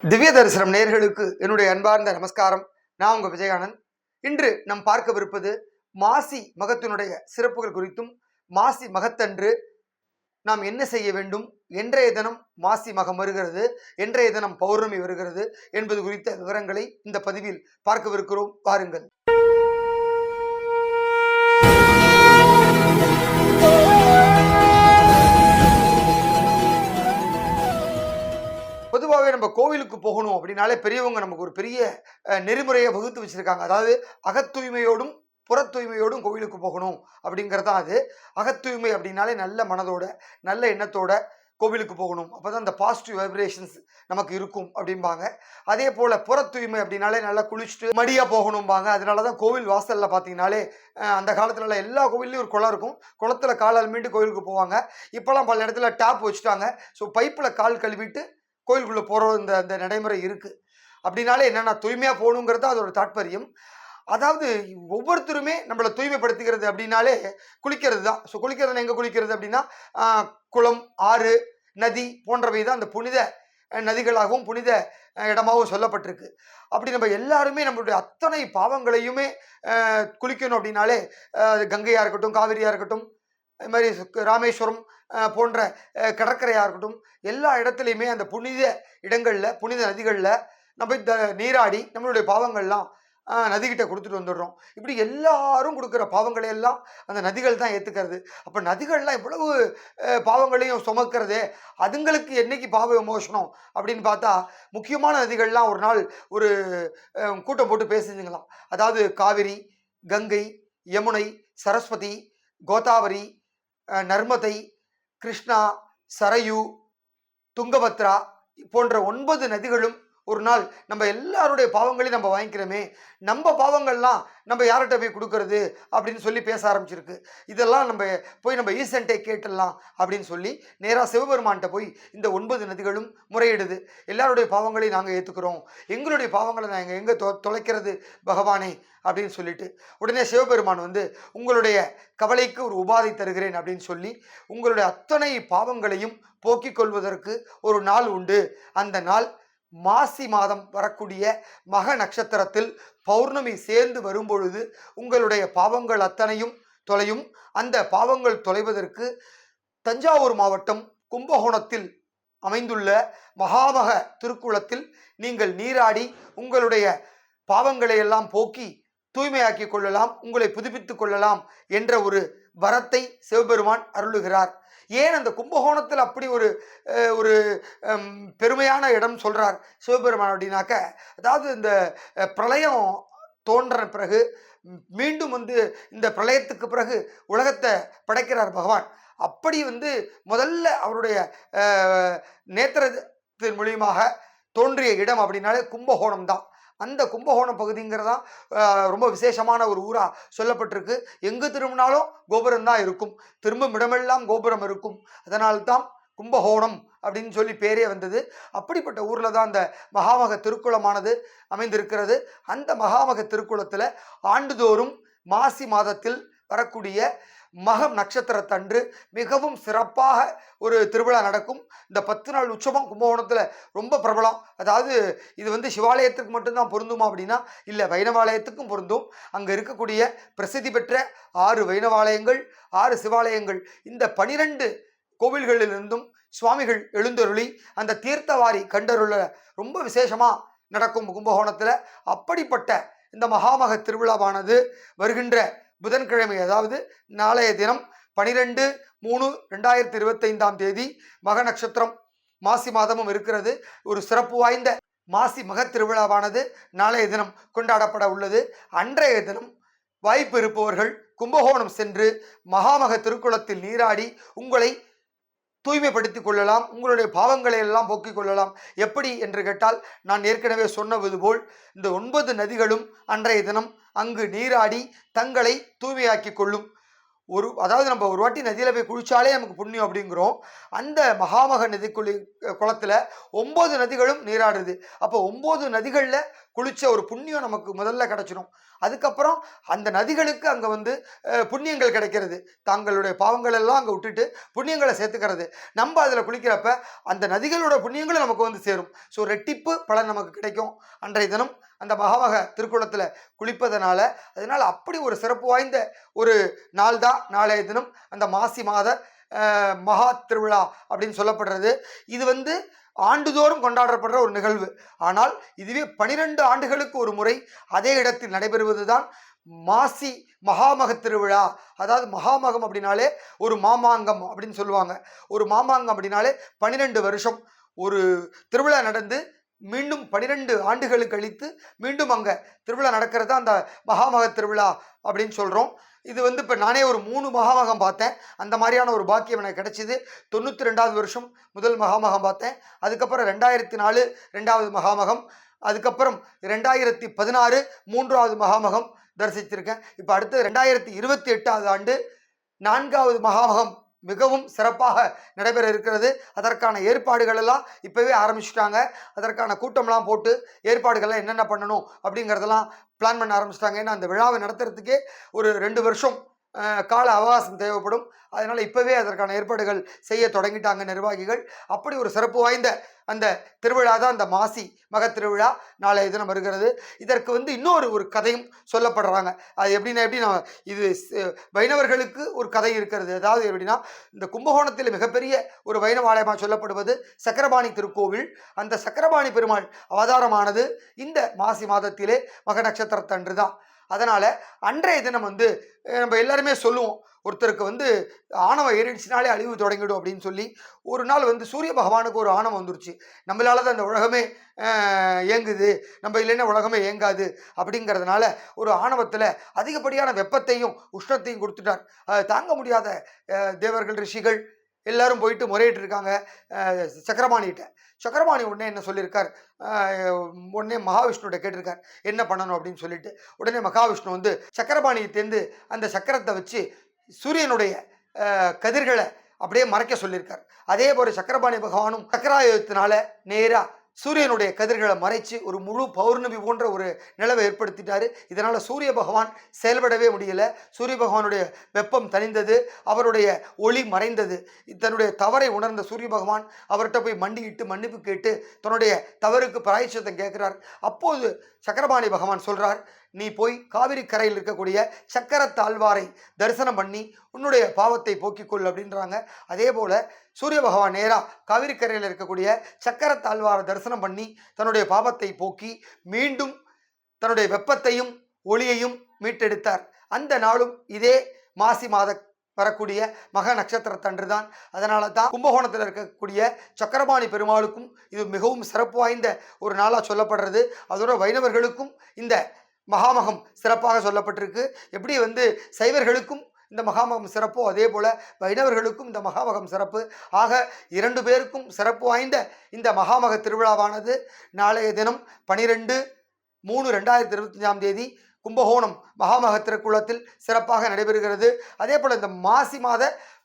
திவ்ய தரிசனம் நேயர்களுக்கு என்னுடைய அன்பார்ந்த நமஸ்காரம். நான் உங்க விஜயானந்த். இன்று நாம் பார்க்கவிருப்பது மாசி மகத்தினுடைய சிறப்புகள் குறித்தும், மாசி மகத்தன்று நாம் என்ன செய்ய வேண்டும், என்றைய தினம் மாசி மகம் வருகிறது, என்றைய தினம் பௌர்ணமி வருகிறது என்பது குறித்த விவரங்களை இந்த பதிவில் பார்க்கவிருக்கிறோம். பாருங்கள். பொதுவாகவே நம்ம கோவிலுக்கு போகணும் அப்படின்னாலே பெரியவங்க நமக்கு ஒரு பெரிய நெறிமுறையை வகுத்து வச்சிருக்காங்க. அதாவது அகத்தூய்மையோடும் புற தூய்மையோடும் கோவிலுக்கு போகணும் அப்படிங்கிறதான் அது. அகத்தூய்மை அப்படின்னாலே நல்ல மனதோட நல்ல எண்ணத்தோட கோவிலுக்கு போகணும், அப்போதான் அந்த பாசிட்டிவ் வைப்ரேஷன்ஸ் நமக்கு இருக்கும் அப்படிம்பாங்க. அதே போல் புற தூய்மை அப்படின்னாலே நல்லா குளிச்சுட்டு மடியாக போகணும்பாங்க. அதனால தான் கோவில் வாசலில் பார்த்தீங்கன்னாலே அந்த காலத்துல எல்லா கோவில்லையும் ஒரு குளம் இருக்கும். குளத்துல கால் அலம்பிட்டு கோவிலுக்கு போவாங்க. இப்போலாம் பல இடத்துல டேப் வச்சுட்டாங்க. ஸோ பைப்பில் கால் கழுவிட்டு கோயிலுக்குள்ளே போகிற அந்த நடைமுறை இருக்குது. அப்படின்னாலே என்னென்னா தூய்மையாக போகணுங்கிறது அதோட தாற்பயம். அதாவது ஒவ்வொருத்தருமே நம்மளை தூய்மைப்படுத்திக்கிறது அப்படின்னாலே குளிக்கிறது தான். ஸோ குளிக்கிறது எங்கே குளிக்கிறது அப்படின்னா குளம், ஆறு, நதி போன்றவை தான் அந்த புனித நதிகளாகவும் புனித இடமாகவும் சொல்லப்பட்டிருக்கு. அப்படி நம்ம எல்லாருமே நம்மளுடைய அத்தனை பாவங்களையுமே குளிக்கணும் அப்படின்னாலே கங்கையாக இருக்கட்டும், காவிரியாக இருக்கட்டும், இது மாதிரி ராமேஸ்வரம் போன்ற கடற்கரையாக இருக்கட்டும், எல்லா இடத்துலையுமே அந்த புனித இடங்களில் புனித நதிகளில் நம்ம நீராடி நம்மளுடைய பாவங்கள்லாம் நதிக்கிட்ட கொடுத்துட்டு வந்துடுறோம். இப்படி எல்லாரும் கொடுக்குற பாவங்களை எல்லாம் அந்த நதிகள் தான் ஏற்றுக்கிறது. அப்போ நதிகள்லாம் இவ்வளவு பாவங்களையும் சுமக்கிறதே, அதுங்களுக்கு என்னைக்கு பாவ விமோசனம் அப்படின்னு பார்த்தா முக்கியமான நதிகள்லாம் ஒரு நாள் ஒரு கூட்டம் போட்டு பேசுதுங்களாம். அதாவது காவிரி, கங்கை, யமுனை, சரஸ்வதி, கோதாவரி, நர்மதை, கிருஷ்ணா, சரையு, துங்கபத்ரா போன்ற 9 நதிகளும் ஒரு நாள் நம்ம எல்லாருடைய பாவங்களையும் நம்ம வாங்கிக்கிறோமே, நம்ம பாவங்கள்லாம் நம்ம யார்கிட்ட போய் கொடுக்கறது அப்படின்னு சொல்லி பேச ஆரம்பிச்சிருக்கு. இதெல்லாம் நம்ம ஈசன்ட்டை கேட்டுடலாம் அப்படின்னு சொல்லி நேராக சிவபெருமான்கிட்ட போய் இந்த 9 நதிகளும் முறையிடுது. எல்லாருடைய பாவங்களையும் நாங்கள் ஏற்றுக்கிறோம், எங்களுடைய பாவங்களை நாங்கள் எங்கே தொலைக்கிறது பகவானே அப்படின்னு சொல்லிட்டு உடனே சிவபெருமான் உங்களுடைய கவலைக்கு ஒரு உபாதை தருகிறேன் அப்படின்னு சொல்லி உங்களுடைய அத்தனை பாவங்களையும் போக்கிக் கொள்வதற்கு ஒரு நாள் உண்டு. அந்த நாள் மாசி மாதம் வரக்கூடிய மக நட்சத்திரத்தில் பௌர்ணமி சேர்ந்து வரும்பொழுது உங்களுடைய பாவங்கள் அத்தனையும் தொலையும். அந்த பாவங்கள் தொலைவதற்கு தஞ்சாவூர் மாவட்டம் கும்பகோணத்தில் அமைந்துள்ள மகாமக திருக்குளத்தில் நீங்கள் நீராடி உங்களுடைய பாவங்களை எல்லாம் போக்கி தூய்மையாக்கி கொள்ளலாம், உங்களை புதுப்பித்துக் கொள்ளலாம் என்ற ஒரு வரத்தை சிவபெருமான் அருளுகிறார். ஏன் அந்த கும்பகோணத்தில் அப்படி ஒரு பெருமையான இடம் சொல்கிறார் சிவபெருமான் அப்படின்னாக்க, அதாவது இந்த பிரளயம் தோன்ற பிறகு மீண்டும் இந்த பிரளயத்துக்கு பிறகு உலகத்தை படைக்கிறார் பகவான். அப்படி முதல்ல அவருடைய நேத்திரத்தின் மூலியமாக தோன்றிய இடம் அப்படின்னாலே கும்பகோணம் தான். அந்த கும்பகோணம் பகுதிங்கிறதான் ரொம்ப விசேஷமான ஒரு ஊராக சொல்லப்பட்டிருக்கு. எங்கு திரும்பினாலும் கோபுரம் தான் இருக்கும், திரும்பும் இடமெல்லாம் கோபுரம் இருக்கும். அதனால்தான் கும்பகோணம் அப்படின்னு சொல்லி பேரே வந்தது. அப்படிப்பட்ட ஊரில் தான் அந்த மகாமக திருக்குளமானது அமைந்திருக்கிறது. அந்த மகாமக திருக்குளத்தில் ஆண்டுதோறும் மாசி மாதத்தில் வரக்கூடிய மகம் நட்சத்திரத்தன்று மிகவும் சிறப்பாக ஒரு திருவிழா நடக்கும். இந்த 10 நாள் உற்சவம் கும்பகோணத்தில் ரொம்ப பிரபலம். அதாவது இது சிவாலயத்துக்கு மட்டும்தான் பொருந்துமா அப்படின்னா இல்லை, வைணவாலயத்துக்கும் பொருந்தும். அங்கே இருக்கக்கூடிய பிரசித்தி பெற்ற 6 வைணவாலயங்கள், 6 சிவாலயங்கள், இந்த 12 கோவில்களிலிருந்தும் சுவாமிகள் எழுந்தருளி அந்த தீர்த்தவாரி கண்டருள ரொம்ப விசேஷமாக நடக்கும் கும்பகோணத்தில். அப்படிப்பட்ட இந்த மகாமக திருவிழாவானது வருகின்ற புதன்கிழமை, அதாவது நாளைய தினம் 12/3/2025 மக நட்சத்திரம் மாசி மாதமும் இருக்கிறது. ஒரு சிறப்பு வாய்ந்த மாசி மக திருவிழாவானது நாளைய தினம் கொண்டாடப்பட உள்ளது. அன்றைய தினம் வாய்ப்பு இருப்பவர்கள் கும்பகோணம் சென்று மகாமக திருக்குளத்தில் நீராடி உங்களை தூய்மைப்படுத்திக் கொள்ளலாம், உங்களுடைய பாவங்களை எல்லாம் போக்கிக் கொள்ளலாம். எப்படி என்று கேட்டால், நான் ஏற்கனவே சொன்னது போல் இந்த 9 நதிகளும் அன்றைய தினம் அங்கு நீராடி தங்களை தூய்மையாக்கி கொள்ளும். அதாவது நம்ம ஒரு வாட்டி நதியில் போய் குளிச்சாலே நமக்கு புண்ணியம் அப்படிங்கிறோம். அந்த மகாமக நதி குளத்தில் 9 நதிகளும் நீராடுது. அப்போ 9 நதிகளில் குளிச்ச ஒரு புண்ணியம் நமக்கு முதல்ல கிடைச்சிடும். அதுக்கப்புறம் அந்த நதிகளுக்கு அங்க வந்து புண்ணியங்கள் கிடைக்கிறது. தங்களுடைய பாவங்கள் எல்லாம் அங்க விட்டுட்டு புண்ணியங்களை சேர்த்துக்கிறது. நம்ம அதுல குளிக்கிறப்ப அந்த நதிகளோட புண்ணியங்களும் நமக்கு வந்து சேரும். ஸோ ரெட்டிப்பு பலன் நமக்கு கிடைக்கும். அன்றைய தினம் அந்த மகாமக திருக்குளத்துல குளிப்பதனால, அதனால அப்படி ஒரு சிறப்பு வாய்ந்த ஒரு நாள் தான் நாளைய தினம் அந்த மாசி மாத மகா திருவிழா அப்படின்னு சொல்லப்படுறது. இது வந்து ஆண்டுதோறும் கொண்டாடப்படுற ஒரு நிகழ்வு. ஆனால் இதுவே 12 ஆண்டுகளுக்கு ஒரு முறை அதே இடத்தில் நடைபெறுவதுதான் மாசி மகாமக திருவிழா. அதாவது மகாமகம் அப்படின்னாலே ஒரு மாமாங்கம் அப்படின்னு சொல்லுவாங்க. ஒரு மாமாங்கம் அப்படின்னாலே 12 வருஷம் ஒரு திருவிழா நடந்து மீண்டும் 12 ஆண்டுகள் கழித்து மீண்டும் அங்க திருவிழா நடக்கிறது அந்த மகாமக திருவிழா அப்படின்னு சொல்றோம். இது வந்து இப்போ நானே ஒரு 3 மகாமகம் பார்த்தேன். அந்த மாதிரியான ஒரு பாக்கியம் எனக்கு கிடைச்சிது. 92வது வருஷம் முதல் மகாமகம் பார்த்தேன். அதுக்கப்புறம் 2004 2வது மகாமகம், அதுக்கப்புறம் 2016 3வது மகாமகம் தரிசித்திருக்கேன். இப்போ அடுத்து 2028வது ஆண்டு 4வது மகாமகம் மிகவும் சிறப்பாக நடைபெற இருக்கிறது. அதற்கான ஏற்பாடுகள் எல்லாம் இப்போவே ஆரம்பிச்சுட்டாங்க. அதற்கான கூட்டம்லாம் போட்டு ஏற்பாடுகள்லாம் என்னென்ன பண்ணணும் அப்படிங்கிறதெல்லாம் பிளான் பண்ண ஆரம்பிச்சிட்டாங்க. ஏன்னா அந்த விழாவை நடத்துறதுக்கே ஒரு 2 வருஷம் கால அவகாசம் தேவைப்படும். அதனால் இப்போவே அதற்கான ஏற்பாடுகள் செய்ய தொடங்கிட்டாங்க நிர்வாகிகள். அப்படி ஒரு சிறப்பு வாய்ந்த அந்த திருவிழா தான் அந்த மாசி மக திருவிழா நாளைய தினம் வருகிறது. இதற்கு வந்து இன்னொரு கதையும் சொல்லப்படுறாங்க. அது எப்படின்னா இது வைணவர்களுக்கு ஒரு கதை இருக்கிறது. அதாவது எப்படின்னா, இந்த கும்பகோணத்தில் மிகப்பெரிய ஒரு வைணவ ஆலயமாக சொல்லப்படுவது சக்கரபாணி திருக்கோவில். அந்த சக்கரபாணி பெருமாள் அவதாரமானது இந்த மாசி மாதத்திலே மக நட்சத்திரத்தன்று தான். அதனால அன்றைய தினம் வந்து நம்ம எல்லாருமே சொல்லுவோம், ஒருத்தருக்கு வந்து ஆணவம் ஏறிடுச்சுனாலே அழிவு தொடங்கிடும் அப்படின்னு சொல்லி. ஒரு நாள் வந்து சூரிய பகவானுக்கு ஒரு ஆணவம் வந்துருச்சு. நம்மளால தான் இந்த உலகமே இயங்குது, நம்ம இல்லைன்னா உலகமே இயங்காது அப்படிங்கிறதுனால ஒரு ஆணவத்தில் அதிகப்படியான வெப்பத்தையும் உஷ்ணத்தையும் கொடுத்துட்டார். தாங்க முடியாத தேவர்கள் ரிஷிகள் எல்லாரும் போயிட்டு முறையிட்டு இருக்காங்க சக்கரபாணிகிட்ட. சக்கரபாணி உடனே என்ன சொல்லியிருக்கார், உடனே மகாவிஷ்ணுகிட்ட கேட்டிருக்கார் என்ன பண்ணணும் அப்படின்னு சொல்லிட்டு. உடனே மகாவிஷ்ணு வந்து சக்கரபாணியத்தேர்ந்து அந்த சக்கரத்தை வச்சு சூரியனுடைய கதிர்களை அப்படியே மறைக்க சொல்லியிருக்கார். அதே போல சக்கரபாணி பகவானும் சக்கராயுதத்தினால நேரா சூரியனுடைய கதிர்களை மறைச்சு ஒரு முழு பௌர்ணமி போன்ற ஒரு நிலவை ஏற்படுத்திட்டாரு. இதனால சூரிய பகவான் செயல்படவே முடியல. சூரிய பகவானுடைய வெப்பம் தணிந்தது, அவருடைய ஒளி மறைந்தது. தன்னுடைய தவறை உணர்ந்த சூரிய பகவான் அவர்கிட்ட போய் மண்டியிட்டு மன்னிப்பு கேட்டு தன்னுடைய தவறுக்கு பிராயச்சித்தம் கேட்கிறார். அப்போது சக்கரபாணி பகவான் சொல்றார், நீ போய் காவிரி கரையில் இருக்கக்கூடிய சக்கரத்தாழ்வாரை தரிசனம் பண்ணி உன்னுடைய பாவத்தை போக்கிக்கொள் அப்படின்றாங்க. அதே போல சூரிய பகவான் நேரா காவிரி கரையில் இருக்கக்கூடிய சக்கரத்தாழ்வாரை தரிசனம் பண்ணி தன்னுடைய பாவத்தை போக்கி மீண்டும் தன்னுடைய வெப்பத்தையும் ஒளியையும் மீட்டெடுத்தார். அந்த நாளும் இதே மாசி மாத வரக்கூடிய மக நட்சத்திரத்தன்று தான். அதனால தான் கும்பகோணத்தில் இருக்கக்கூடிய சக்கரபாணி பெருமாளுக்கும் இது மிகவும் சிறப்பு வாய்ந்த ஒரு நாளாக சொல்லப்படுறது. அதோட வைணவர்களுக்கும் இந்த மகாமகம் சிறப்பாக சொல்லப்பட்டிருக்கு. எப்படி வந்து சைவர்களுக்கும் இந்த மகாமகம் சிறப்போ அதே போல வைணவர்களுக்கும் இந்த மகாமகம் சிறப்பு. ஆக 2 பேருக்கும் சிறப்பு வாய்ந்த இந்த மகாமக திருவிழாவானது நாளைய தினம் 12/3/2025 கும்பகோணம் மகாமக திருக்குளத்தில் சிறப்பாக நடைபெறுகிறது. அதே போல் இந்த மாசி மாத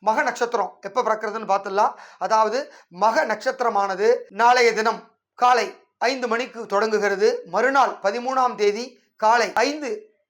மக நட்சத்திரம் எப்போ பிறக்கிறதுன்னு பார்த்துடலாம். அதாவது மக நட்சத்திரமானது நாளைய தினம் காலை 5 மணிக்கு தொடங்குகிறது. மறுநாள் 13ஆம் தேதி காலை 5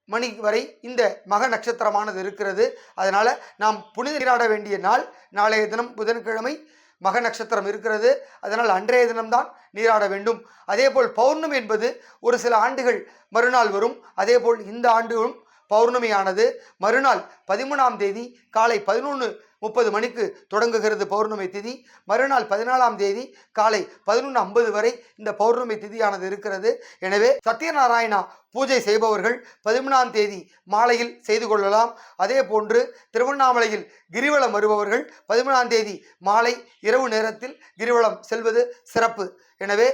மணி வரை இந்த மக நட்சத்திரமானது இருக்கிறது. அதனால நாம் புனித நீராட வேண்டிய நாள் நாளைய தினம் புதன்கிழமை மக நட்சத்திரம் இருக்கிறது. அதனால் அன்றைய தினம்தான் நீராட வேண்டும். அதேபோல் பௌர்ணமி என்பது ஒரு சில ஆண்டுகள் மறுநாள் வரும். அதேபோல் இந்த ஆண்டும் பௌர்ணமியானது மறுநாள் 13ஆம் தேதி காலை 11:30 மணிக்கு தொடங்குகிறது பௌர்ணமி திதி. மறுநாள் 14ஆம் தேதி காலை 11:50 வரை இந்த பௌர்ணமி திதியானது இருக்கிறது. எனவே சத்யநாராயணா பூஜை செய்பவர்கள் 13ஆம் தேதி மாலையில் செய்து கொள்ளலாம். அதே போன்று திருவண்ணாமலையில் கிரிவலம் வருபவர்கள் 13ஆம் தேதி மாலை இரவு நேரத்தில் கிரிவலம் செல்வது சிறப்பு. எனவே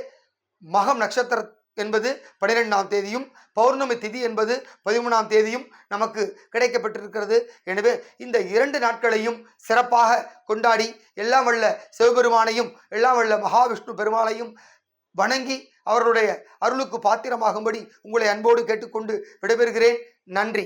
மகம் நட்சத்திர என்பது 12ஆம் தேதியும் பௌர்ணமி திதி என்பது 13ஆம் தேதியும் நமக்கு கிடைக்கப்பட்டிருக்கிறது. எனவே இந்த 2 நாட்களையும் சிறப்பாக கொண்டாடி எல்லாம் வல்ல சிவபெருமானையும் எல்லாம் வல்ல மகாவிஷ்ணு பெருமாளையும் வணங்கி அவர்களுடைய அருளுக்கு பாத்திரமாகும்படி உங்களை அன்போடு கேட்டுக்கொண்டு விடைபெறுகிறேன். நன்றி.